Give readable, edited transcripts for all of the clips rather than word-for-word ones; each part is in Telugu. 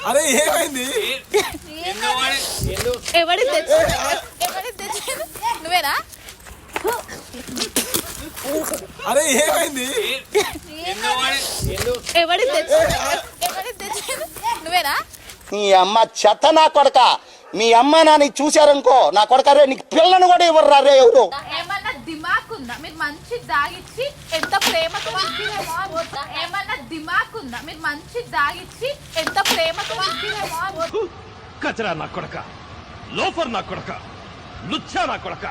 అరే ఏమైంది? ఎవడి తెచ్చింది నువ్వేనా? అరే ఏమైంది? ఎవడి తెచ్చింది నువ్వేనా? నీ అమ్మ చెత్త నా కొడక. మీ అమ్మ నాని చూశారనుకో నా కొడక రే నీకు పిల్లను కూడా ఇవ్వరు రే ఎవరు. ఏమన్నా దిమాక్ ఉందా? మీరు మంచి దాగిచ్చి ఎంత ప్రేమతో ఏమన్నా దిమాక్ ఉందా? మీరు మంచి దాగిచ్చి ఎంత ప్రేమతో కచరా నా కొడక, లోఫర్ నా కొడక, లుచ్చా నా కొడక,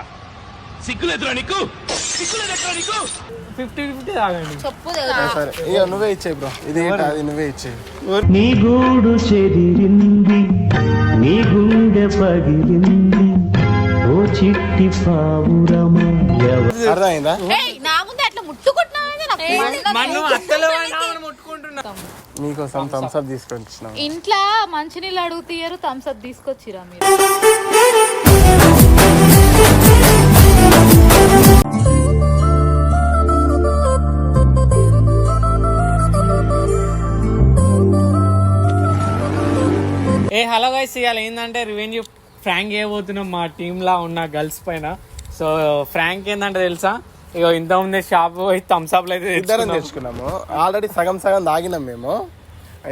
సిగ్గులేదురా నీకు? సిగ్గులేదురా నీకు? 50-50 తాగండి. చెప్పు సరే ఇక నువ్వే ఇచ్చేయి బ్రో. ఇది అది నువ్వే ఇచ్చేయి. నీ గూడు చెదిరింది, నీ గుండె పగిలింది, ఓ చిట్టి పావురమా. అర్థమైందా? నా ముందు అట్లా ముట్టుకుంటున్నావు. మీకోసం థమ్స్ అప్ తీసుకొని వచ్చినాం. ఇంట్లో మంచినీళ్ళు అడుగుతీయరు, థమ్స్ అప్ తీసుకొచ్చిరా మీరు? హలో గైస్, ఇవాళ ఏంటంటే రివెంజ్ ఫ్రాంక్ చేయబోతున్నాం మా టీమ్ లా ఉన్న గర్ల్స్ పైన. సో ఫ్రాంక్ ఏంటంటే తెలుసా, ఇగో ఇంత ముందే షాప్ పోయి థమ్స్ అప్ అయితే ఇద్దరం తెచ్చుకున్నాము. ఆల్రెడీ సగం తాగినాం మేము.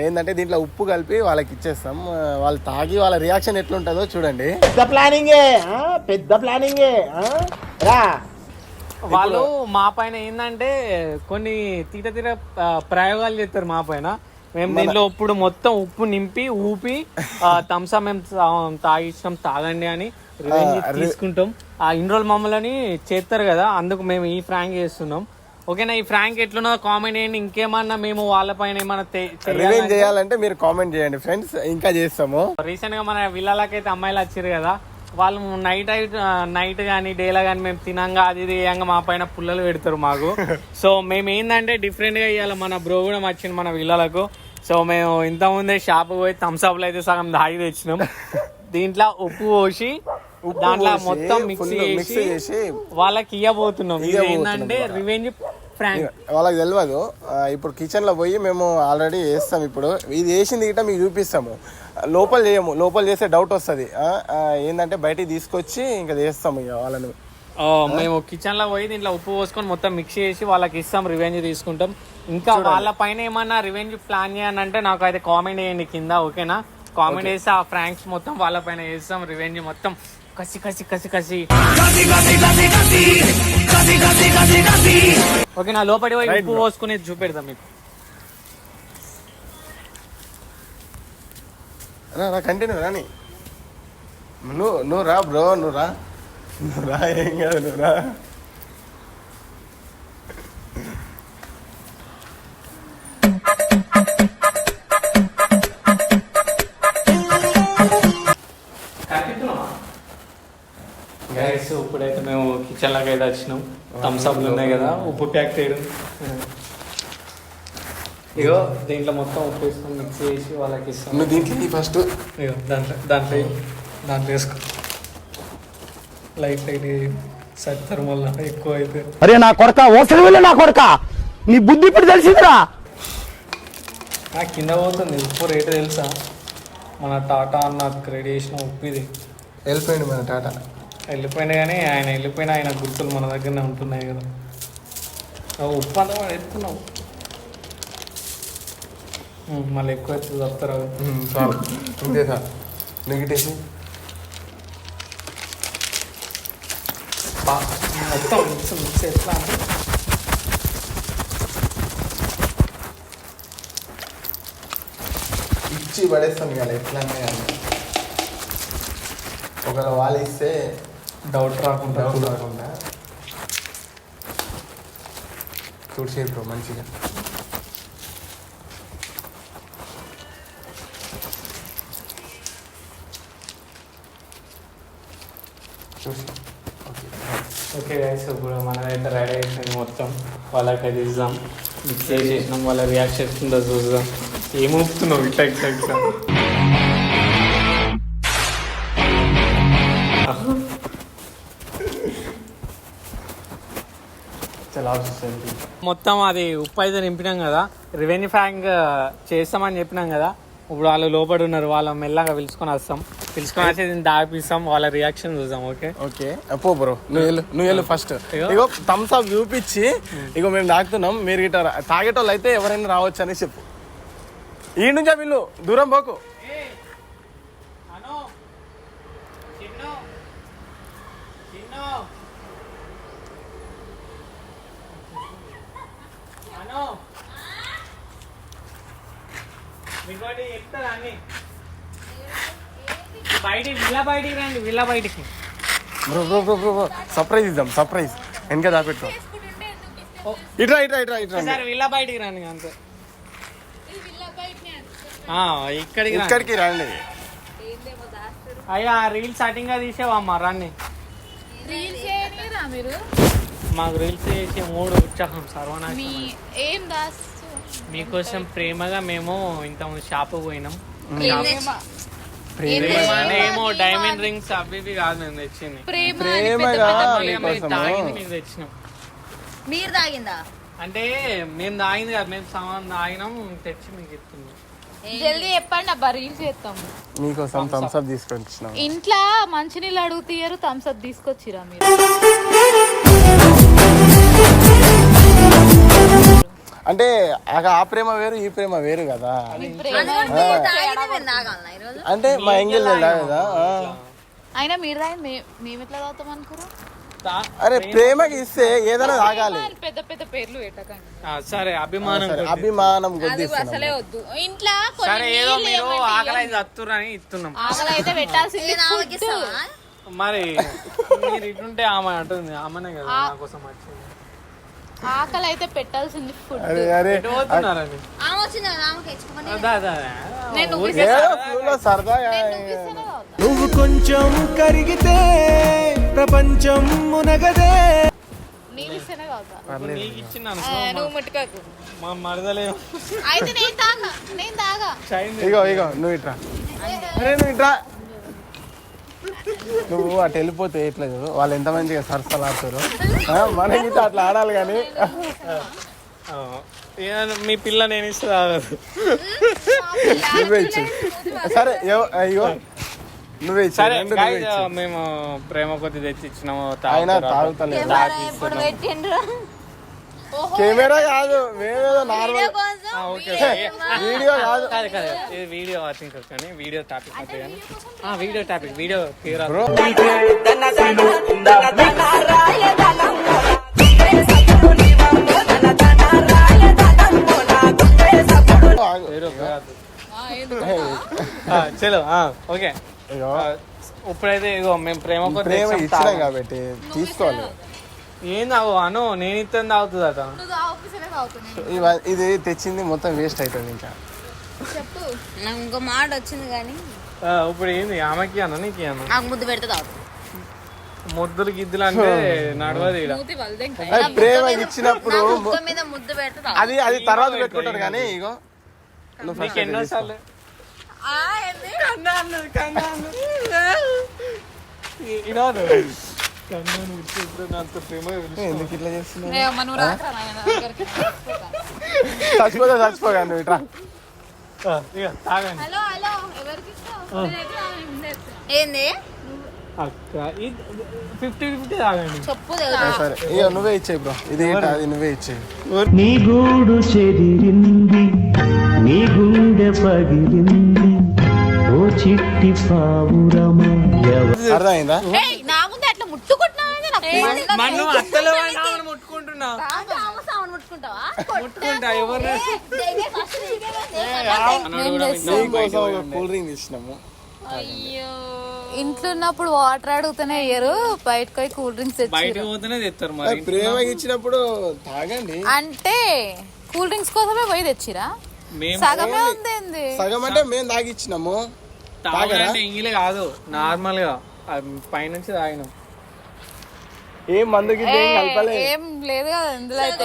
ఏంటంటే దీంట్లో ఉప్పు కలిపి వాళ్ళకి ఇచ్చేస్తాం. వాళ్ళు తాగి వాళ్ళ రియాక్షన్ ఎట్లుంటుందో చూడండి. పెద్ద ప్లానింగే వాళ్ళు మా పైన ఏంటంటే కొన్ని తీట ప్రయోగాలు చేస్తారు మా పైన. మేము దీంట్లో ఇప్పుడు మొత్తం ఉప్పు నింపి ఊపి థమ్స్ అప్ మేము తాగిస్తాం, తాగండి అని రివెంజ్ తీసుకుంటాం. ఆ ఇన్ని రోజులు మమ్మల్ని చేస్తారు కదా, అందుకు మేము ఈ ఫ్రాంక్ చేస్తున్నాం. ఓకేనా? ఈ ఫ్రాంక్ ఎట్లున్నదో కామెంట్ చేయండి. ఇంకేమన్నా మేము వాళ్ళ పైన ఏమన్నా రివెంజ్ చేయాలంటే మీరు కామెంట్ చేయండి ఫ్రెండ్స్, ఇంకా చేస్తాము. రీసెంట్ గా మన విల్లాలకైతే అమ్మాయిలు వచ్చారు కదా, వాళ్ళు నైట్ కానీ డేలా కానీ మేము తినంగా అది ఇది మా పైన పుల్లలు పెడతారు మాకు. సో మేము ఏంటంటే డిఫరెంట్ గా ఇవ్వాలి. మన బ్రో కూడా వచ్చింది మన విల్లాలకు. సో మేము ఇంత ముందే షాప్ పోయి థమ్స్ అప్ లో అయితే సగం దాగి తెచ్చినాం. దీంట్లో ఉప్పు పోసి దాంట్లో మొత్తం మిక్స్ చేసి వాళ్ళకి ఇవ్వబోతున్నాం. ఇది ఏంటంటే రివెంజ్ ఫ్రాంక్. వాళ్ళకి తెలియదు. ఇప్పుడు కిచెన్ లో పోయి మేము ఆల్రెడీ వేస్తాం. ఇప్పుడు ఇది వేసింది గిట్ట మీకు చూపిస్తాము. లోపల చేయము, లోపల చేస్తే డౌట్ వస్తుంది. ఏంటంటే బయటికి తీసుకొచ్చి ఇంకా చేస్తాము ఇక వాళ్ళని. మేము కిచెన్ లో పోయి దీంట్లో ఉప్పు పోసుకొని మొత్తం మిక్స్ చేసి వాళ్ళకి ఇస్తాం, రివెంజ్ తీసుకుంటాం. ఇంకా వాళ్ళ పైన ఏమన్నా రివెంజ్ ప్లాన్ చేయాలంటే నాకు అయితే కామెంట్ చేయండి కింద. ఓకేనా? కామెంట్ చేస్తే ఆ ఫ్రాంక్స్ మొత్తం వాళ్ళ పైన చేస్తాం. రివెంజ్ మొత్తం కసి కసి కసి కసి. ఓకేనా? లోపలి పోయి ఉప్పు పోసుకునేది చూపెడతాం మీకు. కంటిన్యూ రాని. నువ్వు రా బ్రో, నువ్వు రా ఏం కాదు, నువ్వు రా. గైస్ ఇప్పుడైతే మేము కిచెన్ లాగా అయితే వచ్చినాం. థమ్స్ అప్లు ఉన్నాయి కదా, ఉప్పు ప్యాక్ చేయడం. ఇగో దీంట్లో మొత్తం ఉప్పు వేసుకొని మిక్స్ చేసి వాళ్ళకి ఇస్తాం. నువ్వు దీంట్లో ఫస్ట్ ఇగో దాంట్లో వేసుకో. లైట్ సత్తారు మళ్ళీ ఎక్కువ అయితే. అరే నా కొడక, ఓసలి వెళ్ళి నా కొడక, నీ బుద్ధి ఇప్పుడు తెలిసిందిరా. కింద పోతుంది ఉప్పు రేటు తెలుసా? మన టాటా అన్న క్రెడిట్ చేసిన ఉప్పు ఇది. వెళ్ళిపోయింది మన టాటా. వెళ్ళిపోయినా కానీ ఆయన గుర్తులు మన దగ్గరనే ఉంటున్నాయి కదా. ఉప్పు అంతా మనం ఎత్తుకున్నావు, మళ్ళీ ఎక్కువ ఎత్తు చెప్తారు. ఇంతే సార్ నెగిటేసి మొత్తం మిక్స్ ఎట్లా అంటే ఇచ్చి పడేస్తాం ఇవాళ. ఎట్లా అంటే ఒకవేళ వాళ్ళు ఇస్తే డౌట్ రాకుండా చూసేది బ్రో మంచిగా. చూసి ఓకే గైస్, ఇప్పుడు మనమైతే రెడీ అయిపోయింది మొత్తం. వాళ్ళకైతే ఇద్దాం, మిక్స్ చేసేసినాం. వాళ్ళ రియాక్షన్ ఎట్లుందో చూద్దాం. ఏం ఊపుతున్నావు ఇట్లా ఇట్లా ఇట్లా? చల్ లాస్ వస్తుంది. మొత్తం అది ఉప్పు అయితే నింపినాం కదా, రివెన్యూ ఫ్యాంక్ చేస్తామని చెప్పినాం కదా. ఇప్పుడు వాళ్ళు లోపల ఉన్నారు, వాళ్ళ మెల్లగా పిలుచుకొని వస్తాం. పిలుచుకొని వచ్చి దీన్ని దాపిస్తాం, వాళ్ళ రియాక్షన్ చూద్దాం. ఓకే ఓకే పో బ్రో, నువ్వు వెళ్ళు ఫస్ట్. ఇగో థమ్స్ అప్ చూపించి ఇగో మేము తాగుతున్నాం, మీరు గిట్ట తాగేటోళ్ళు అయితే ఎవరైనా రావచ్చు అని చెప్పు. ఈ నుంచా వీళ్ళు దూరం పోకు. బయటికి రండి, విల్ల బయటికి. Bro bro bro bro bro surprise ఇద్దాం, సర్ప్రైజ్ వెనక దాపెట్టు. ఇట్రా ఇట్రా ఇట్రా ఇట్రా సరే విల్ల బయటికి రండి అంతే. ఇక్కడికి ఇక్కడికి రండి. అయ్యా రీల్స్ సెట్టింగ్ గా తీసేవమ్మా రండి. మీరు మాకు రీల్స్ చేసే మూడు ఉత్సాహం సర్వనాశనం. ఏం మీకోసం ప్రేమగా మేము ఇంతకుముందు షాప్ పోయినాం. ఏమో డైమండ్ రింగ్స్ అవి ఇవి కాదు మేము తెచ్చింది. తాగింది మీకు తెచ్చినాం. మీరు తాగిందా అంటే మేము తాగింది కాదు, మేము సామాన్ తాగినాం తెచ్చి మీకు ఇస్తున్నాం. జల్దీ చెప్పండి అబ్బా, రీల్స్ చేస్తాము. మీకోసం థమ్స్ అప్ తీసుకొని వచ్చినాం. ఇంట్లో మంచినీళ్ళు అడుగుతారు, థమ్స్ అప్ తీసుకొచ్చిరా మీరు? అంటే ఆ ప్రేమ వేరు, ఈ ప్రేమ వేరు కదా. అంటే మా ఎంగిల్ కదా. అయినా మీరు తాగింది మేము ఎట్లా తాగుతాం అనుకున్నాం? అరే ప్రేమకి ఇస్తే ఏదైనా తాగాలి. పెద్ద పెద్ద పేర్లు పెట్టకండి. సరే అభిమానం అసలే వద్దు. ఇంట్లో సరే ఏదో మీరు ఆకలి చత్తురని ఇస్తున్నాం. ఆకలి అయితే పెట్టాల్సింది. మరి మీరు ఇటుంటే ఆమె అంటుంది, ఆమెనే కదా నా కోసం వచ్చింది. ఆకలి అయితే పెట్టాల్సింది ఫుడ్. సరదాగా నువ్వు కొంచెం కరిగితే ప్రపంచం మునగదే. నీకు ఇస్తేనే కావుతా, నీకు ఇచ్చినాను నువ్వు ముట్టుకోకు. మా మరదలే అయితే నేను తాగా. ఇగో ఇగో నువ్వు ఇట్రా. అరే నువ్వు ఇట్రా. నువ్వు అటు వెళ్ళిపోతే ఎట్లా చూడు, వాళ్ళు ఎంత మంచిగా సరసలాడుతారు. మనకి అట్లా ఆడాలి కానీ. మీ పిల్ల నేను ఇస్తే నువ్వే ఇచ్చు. సరే అయ్యో నువ్వే ఇచ్చు. సరే మేము ప్రేమ కొద్ది తెచ్చి ఇచ్చినాము. ఆయన తాగుతలేదు. కెమెరా కాదు, మేమేదో నార్మల్ వీడియో కాదు. ఇది వీడియో వాచింగ్ కానీ వీడియో టాపిక్ అంటే కానీ వీడియో టాపిక్ వీడియో క్లియర్. చలో ఓకే. ఇప్పుడైతే ఇగో మేము ప్రేమ ఇచ్చినాం కాబట్టి తీసుకోవాలి. ఏం తాగు అను, నేను ఇస్తాను తాగుతుంది అత. ఇది తెచ్చింది మొత్తం వేస్ట్ అవుతుంది. ఇంకా చెప్పు, నాకు ఇంకో మాట వచ్చింది కానీ ఇప్పుడు ఏంది ఆమెకి అన్న నీకు అన్న నాకు ముద్దు పెడితే తాగు. ముద్దులు గిద్దులు అంటే నడవది. ప్రేమ ఇచ్చినప్పుడు మీద ముద్దు పెడితే అది అది తర్వాత పెట్టుకుంటారు కానీ ఇగో నీకు ఎన్నోసార్లు ఎందుకు ఇట్లా చేస్తున్నావు? చచ్చిపోగా నువ్వు ఇట్రా. ఏంది 50-50 తాగండి. సరే ఇక నువ్వే ఇచ్చేయి బ్రో. ఇది అది నువ్వే ఇచ్చేయి. నీ గూడు చెదిరింది, నీ గుండె పగిలింది, ఓ చిట్టి పావురమా. అర్థమైందా? నా ముందు అట్లా ముట్టుకుంటున్నావు. ముట్టుకుంటున్నా కూల్ డ్రింక్ ఇచ్చినాము. ఇంట్లో ఉన్నప్పుడు వాటర్ అడుగుతూనే ఇయ్యరు, బయటకు పోయి కూల్ డ్రింక్స్ బయటకు పోతేనే తెస్తారు. మరి ప్రేమ ఇచ్చినప్పుడు తాగండి అంటే కూల్ డ్రింక్స్ కోసమే పోయి తెచ్చిరా? సగమే ఉంది. సగం అంటే మేము తాగిచ్చినాము. తాగంటే ఇంగిలే కాదు, నార్మల్ గా పైనుంచి తాగినాం. ఏం మందుకి ఏం లేదు కదా ఇందులో అయితే.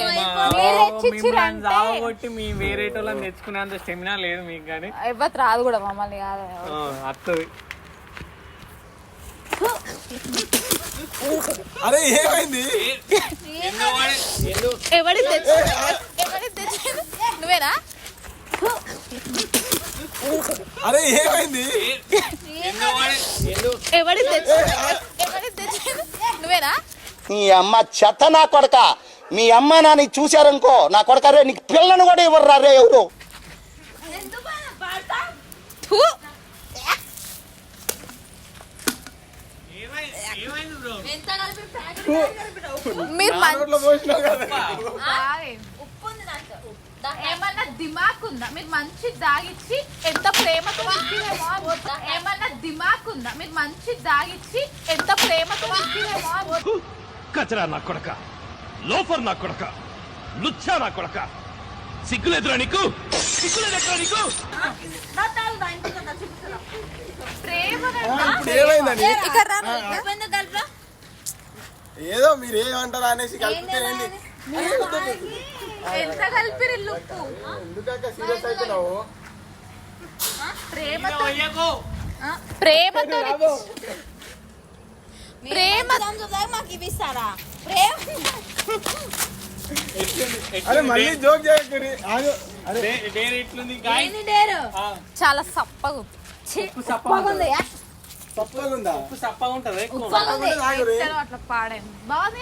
కొట్టి మీ వేరే వాళ్ళని తెచ్చుకునేంత స్టెమినా లేదు మీకు, కానీ ఇవ్వదు రాదు కూడా మమ్మల్ని కాదు. అత్తది. అరే ఏమైంది? ఎవడి తెచ్చింది నువ్వేనా? అరే ఏమైంది? ఎవడి తెచ్చింది నువ్వేనా? నీ అమ్మ చెత్త నా కొడక, మీ అమ్మ నాని చూశారనుకో నా కొడక రే నీకు పిల్లను కూడా ఇవ్వరు రే ఎవరు. థూ. మీరు నోట్లో పోసినావు కదా. ఏమన్నా దిమాక్ ఉందా? మీరు మంచి దాగిచ్చి ఎంత ప్రేమతో ఇచ్చిరేమో అనుకుంటా. ఏమన్నా దిమాక్ ఉందా? మీరు మంచి దాగిచ్చి ఎంత ప్రేమతో ఇచ్చిరేమో అనుకుంటా. కచరా నా కొడక, లోఫర్ నా కొడక, లుచ్చా నా కొడక, సిగ్గులేదురా నీకు? సిగ్గులేదురా నీకు? ఇప్పుడు ఏమైందని? ఏదో మీరు ఏమంటారా అనేసి కలిపితే ఏంటి? ఎంత కలిపిరిల్లు ఉప్పు ఎందుకంటే సీరియస్ అవుతున్నావు? ప్రేమతో ప్రేమతో మాకు ఇవి ఇస్తారా? ప్రేమ అరే మళ్ళీ జోక్ చేయకరి. ఆగు. అరే ఇట్లుంది ఏంది డేరు? చాలా సప్పగా తప్పగుందా? సప్పగా ఉంటది. ఉప్పగా ఉంది. ఆగురే. అట్లా పాడాను బాగుంది.